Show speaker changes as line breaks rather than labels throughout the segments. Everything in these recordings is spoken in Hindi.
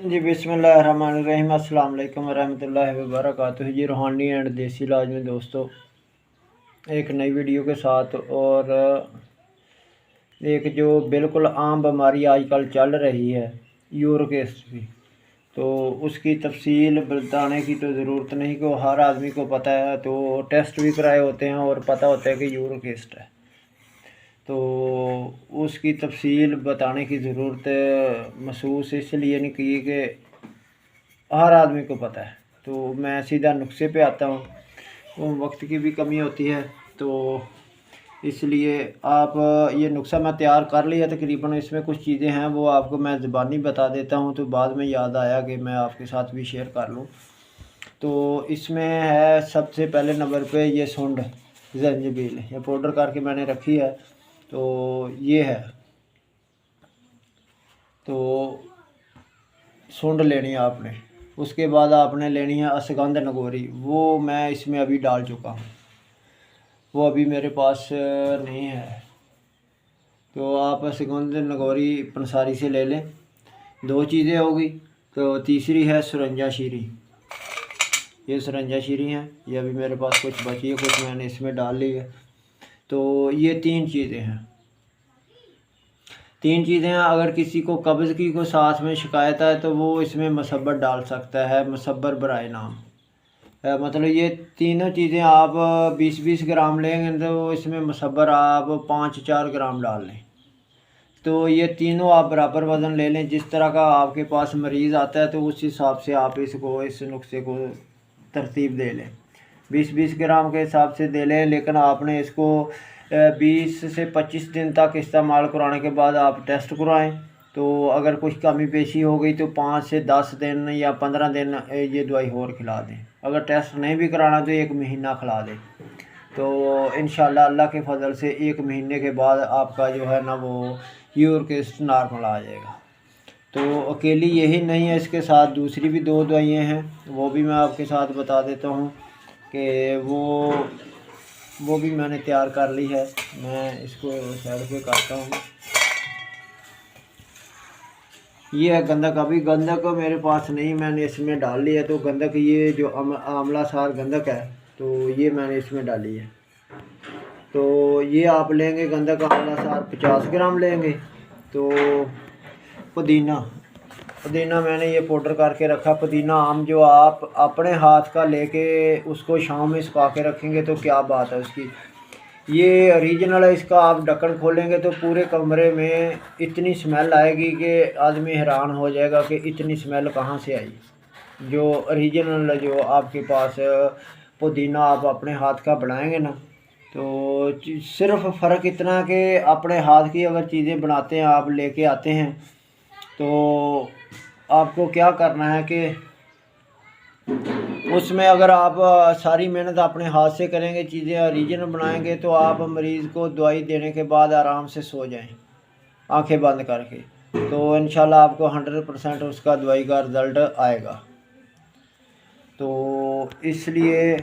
जी बिस्मिल्लाहिर्रहमानिर्रहीम, अस्सलाम वालेकुम रहमतुल्लाहि व बरकातुहू। जी रूहानी एंड देसी इलाज में दोस्तों एक नई वीडियो के साथ, और एक जो बिल्कुल आम बीमारी आजकल चल रही है यूरिक एसिड की, तो उसकी तफसील बताने की तो ज़रूरत नहीं, कि हर आदमी को पता है, तो टेस्ट भी कराए होते हैं और पता होता है कि यूरिक एसिड है। तो उसकी तफसील बताने की ज़रूरत महसूस इसलिए नहीं की कि हर आदमी को पता है। तो मैं सीधा नुस्खे पे आता हूँ। वो वक्त की भी कमी होती है, तो इसलिए आप ये नुस्खा मैं तैयार कर लिया तकरीबन। इसमें कुछ चीज़ें हैं वो आपको मैं ज़बानी बता देता हूँ, तो बाद में याद आया कि मैं आपके साथ भी शेयर कर लूँ। तो इसमें है सबसे पहले नंबर पे ये सूंड जंजबील, ये पाउडर करके मैंने रखी है। तो ये है, तो सूंड लेनी है आपने। उसके बाद आपने लेनी है अश्वगंधा नगोरी, वो मैं इसमें अभी डाल चुका हूँ, वो अभी मेरे पास नहीं है। तो आप अश्वगंधा नगोरी पंसारी से ले लें। दो चीज़ें होगी। तो तीसरी है सुरंजा शीरी, ये सुरंजा शीरी है, ये अभी मेरे पास कुछ बची है, कुछ मैंने इसमें डाल ली है। तो ये तीन चीज़ें हैं। अगर किसी को कब्ज़ की को साथ में शिकायत है तो वो इसमें मसब्बर डाल सकता है, मसब्बर बराए नाम। मतलब ये तीनों चीज़ें आप 20-20 ग्राम लेंगे, तो इसमें मसब्बर आप 5-4 ग्राम डाल लें। तो ये तीनों आप बराबर वज़न ले लें। जिस तरह का आपके पास मरीज़ आता है तो उस हिसाब से आप इस नुस्खे को तरतीब दे लें। 20-20 ग्राम के हिसाब से दे लें, लेकिन आपने इसको 20 से 25 दिन तक इस्तेमाल कराने के बाद आप टेस्ट करवाएं। तो अगर कुछ कमी पेशी हो गई तो 5 से 10 दिन या 15 दिन ये दवाई और खिला दें। अगर टेस्ट नहीं भी कराना तो 1 महीना खिला दें। तो इंशाल्लाह अल्लाह के फ़ज़ल से 1 महीने के बाद आपका जो है ना वो यूरिक एसिड नॉर्मल आ जाएगा। तो अकेली यही नहीं है, इसके साथ दूसरी भी 2 दवाइयाँ हैं, वो भी मैं आपके साथ बता देता हूँ कि वो भी मैंने तैयार कर ली है। मैं इसको साइड पे करता हूँ। ये है गंधक। अभी गंधक मेरे पास नहीं, मैंने इसमें डाल लिया। तो गंधक ये जो आंवला सार गंधक है, तो ये मैंने इसमें डाली है। तो ये आप लेंगे गंधक आंवला सार 50 ग्राम लेंगे। तो पुदीना मैंने ये पाउडर करके रखा। पुदीना आम जो आप अपने हाथ का लेके उसको छाँव में सुखा के रखेंगे तो क्या बात है उसकी। ये ओरिजिनल है। इसका आप ढक्कन खोलेंगे तो पूरे कमरे में इतनी स्मेल आएगी कि आदमी हैरान हो जाएगा कि इतनी स्मेल कहाँ से आई। जो ओरिजिनल जो आपके पास पुदीना आप अपने हाथ का बनाएंगे ना, तो सिर्फ फ़र्क इतना कि अपने हाथ की अगर चीज़ें बनाते हैं, आप लेके आते हैं, तो आपको क्या करना है कि उसमें अगर आप सारी मेहनत अपने हाथ से करेंगे, चीज़ें ओरिजिनल बनाएंगे, तो आप मरीज़ को दवाई देने के बाद आराम से सो जाएं आंखें बंद करके। तो इंशाल्लाह आपको 100% उसका दवाई का रिज़ल्ट आएगा। तो इसलिए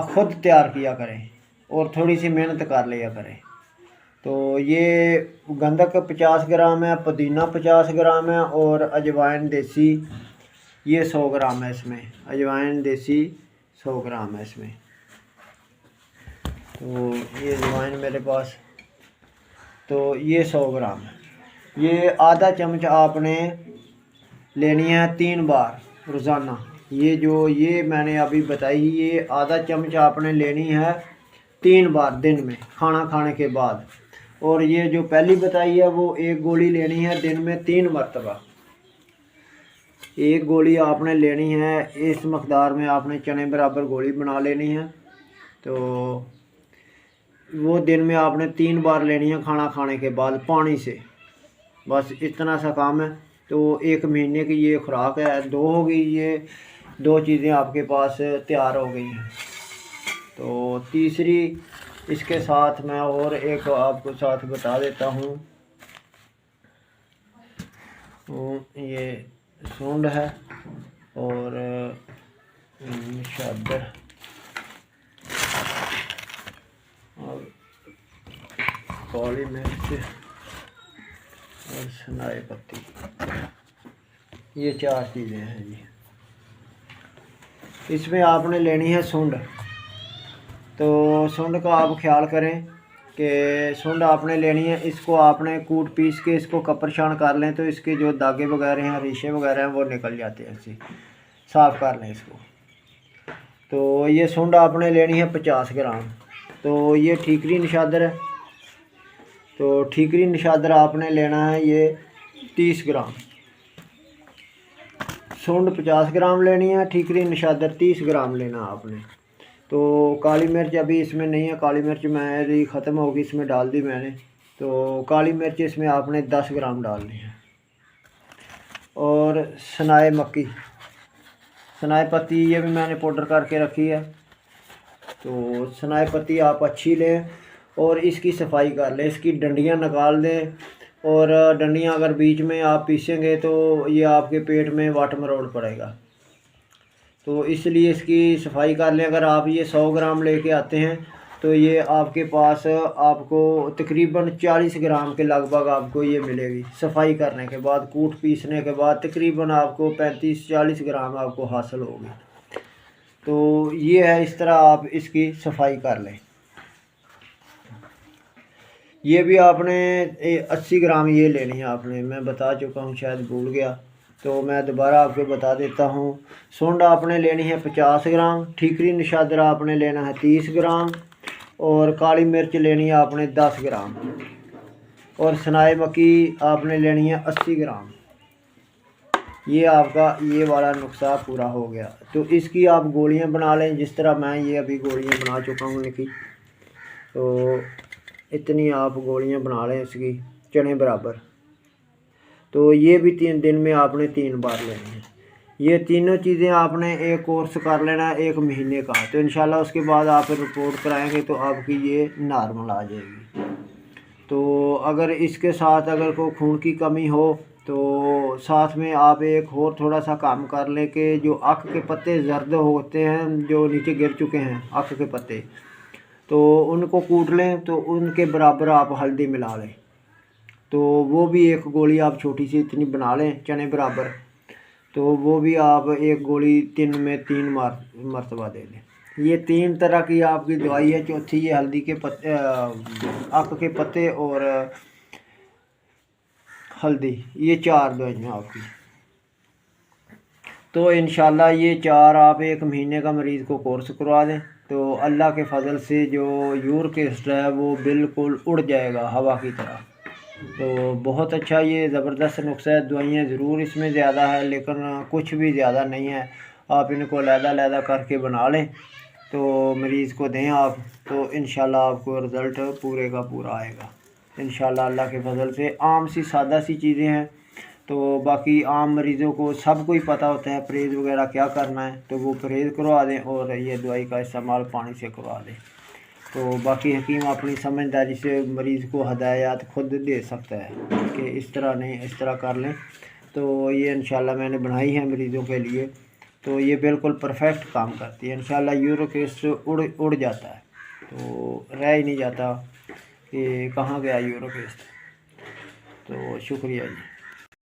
ख़ुद तैयार किया करें और थोड़ी सी मेहनत कर लिया करें। तो ये गंधक 50 ग्राम है, पुदीना 50 ग्राम है, और अजवाइन देसी ये 100 ग्राम है। इसमें अजवाइन देसी 100 ग्राम है इसमें। तो ये अजवाइन मेरे पास, तो ये 100 ग्राम है। ये आधा चम्मच आपने लेनी है 3 बार रोज़ाना। ये मैंने अभी बताई, ये आधा चम्मच आपने लेनी है 3 बार दिन में खाना खाने के बाद। और ये जो पहली बताई है वो 1 गोली लेनी है दिन में 3 मरतबा। 1 गोली आपने लेनी है, इस मकदार में आपने चने बराबर गोली बना लेनी है। तो वो दिन में आपने 3 बार लेनी है खाना खाने के बाद पानी से। बस इतना सा काम है। तो 1 महीने की ये खुराक है। 2 हो गई, ये 2 चीज़ें आपके पास तैयार हो गई हैं। तो तीसरी इसके साथ मैं और एक आपको साथ बता देता हूँ। ये सूंड है और शद्दर और काली मिर्च और सनाए पत्ती। ये 4 चीज़ें हैं जी। इसमें आपने लेनी है सुंड। तो सुंड का आप ख्याल करें कि सुंड आपने लेनी है, इसको आपने कूट पीस के इसको कपरछान कर लें तो इसके जो दागे वगैरह हैं, रेशे वगैरह हैं, वो निकल जाते हैं। इसे साफ़ कर लें इसको। तो ये सुंड आपने लेनी है 50 ग्राम। तो ये ठीकरी निशादर है, तो ठीकरी निशादर आपने लेना है ये 30 ग्राम। सुंड 50 ग्राम लेनी है, ठीकरी निशादर 30 ग्राम लेना आपने। तो काली मिर्च अभी इसमें नहीं है, काली मिर्च मेरी ख़त्म होगी, इसमें डाल दी मैंने। तो काली मिर्च इसमें आपने 10 ग्राम डालनी है। और सनाए मक्की, सनाए पत्ती ये भी मैंने पाउडर करके रखी है। तो सनाए पत्ती आप अच्छी लें और इसकी सफाई कर लें, इसकी डंडियाँ निकाल दें। और डंडियाँ अगर बीच में आप पीसेंगे तो ये आपके पेट में वाट मरोड़ पड़ेगा, तो इसलिए इसकी सफाई कर लें। अगर आप ये 100 ग्राम लेके आते हैं तो ये आपके पास आपको तकरीबन 40 ग्राम के लगभग आपको ये मिलेगी। सफाई करने के बाद, कूट पीसने के बाद तकरीबन आपको 35-40 ग्राम आपको हासिल होगी। तो ये है, इस तरह आप इसकी सफाई कर लें। ये भी आपने 80 ग्राम ये लेनी है आपने, मैं बता चुका हूँ, शायद भूल गया तो मैं दोबारा आपको बता देता हूँ। सुंड आपने लेनी है 50 ग्राम, ठीकरी निशादर आपने लेना है 30 ग्राम, और काली मिर्च लेनी है आपने 10 ग्राम, और सनाए मक्की आपने लेनी है 80 ग्राम। ये आपका ये वाला नुस्खा पूरा हो गया। तो इसकी आप गोलियां बना लें, जिस तरह मैं ये अभी गोलियां बना चुका हूँ इनकी। तो इतनी आप गोलियां बना लें इसकी, चने बराबर। तो ये भी 3 दिन में आपने 3 बार लेनी है। ये तीनों चीज़ें आपने एक कोर्स कर लेना है 1 महीने का। तो इंशाल्लाह उसके बाद आप रिपोर्ट कराएंगे तो आपकी ये नॉर्मल आ जाएगी। तो अगर इसके साथ अगर कोई खून की कमी हो तो साथ में आप एक और थोड़ा सा काम कर लें कि जो आँख के पत्ते जर्द होते हैं, जो नीचे गिर चुके हैं आँख के पत्ते, तो उनको कूट लें, तो उनके बराबर आप हल्दी मिला लें। तो वो भी एक गोली आप छोटी सी इतनी बना लें चने बराबर। तो वो भी आप एक गोली 3 में 3 मरतबा दे लें। ये 3 तरह की आपकी दवाई है। चौथी ये हल्दी के पत्ते, आँख के पत्ते और हल्दी, ये 4 दवाइयाँ आपकी। तो इंशाल्लाह ये 4 आप 1 महीने का मरीज़ को कोर्स करवा दें तो अल्लाह के फ़ज़ल से जो यूरिक एसिड है वो बिल्कुल उड़ जाएगा हवा की तरह। तो बहुत अच्छा, ये ज़बरदस्त नुस्खा है। दवाइयाँ ज़रूर इसमें ज़्यादा है लेकिन कुछ भी ज़्यादा नहीं है। आप इनको अलग-अलग करके बना लें तो मरीज़ को दें आप, तो इंशाल्लाह आपको रिज़ल्ट पूरे का पूरा आएगा इंशाल्लाह अल्लाह के फ़ज़ल से। आम सी सादा सी चीज़ें हैं, तो बाकी आम मरीज़ों को सब कोई पता होता है परहेज़ वगैरह क्या करना है, तो वो परहेज़ करवा दें और ये दवाई का इस्तेमाल पानी से करवा दें। तो बाकी हकीम अपनी समझदारी से मरीज़ को हदायत खुद दे सकता है कि इस तरह नहीं, इस तरह कर लें। तो ये इंशाल्लाह मैंने बनाई है मरीज़ों के लिए, तो ये बिल्कुल परफेक्ट काम करती है इंशाल्लाह। यूरिक एसिड उड़ जाता है, तो रह ही नहीं जाता कि कहाँ गया यूरिक एसिड। तो शुक्रिया जी।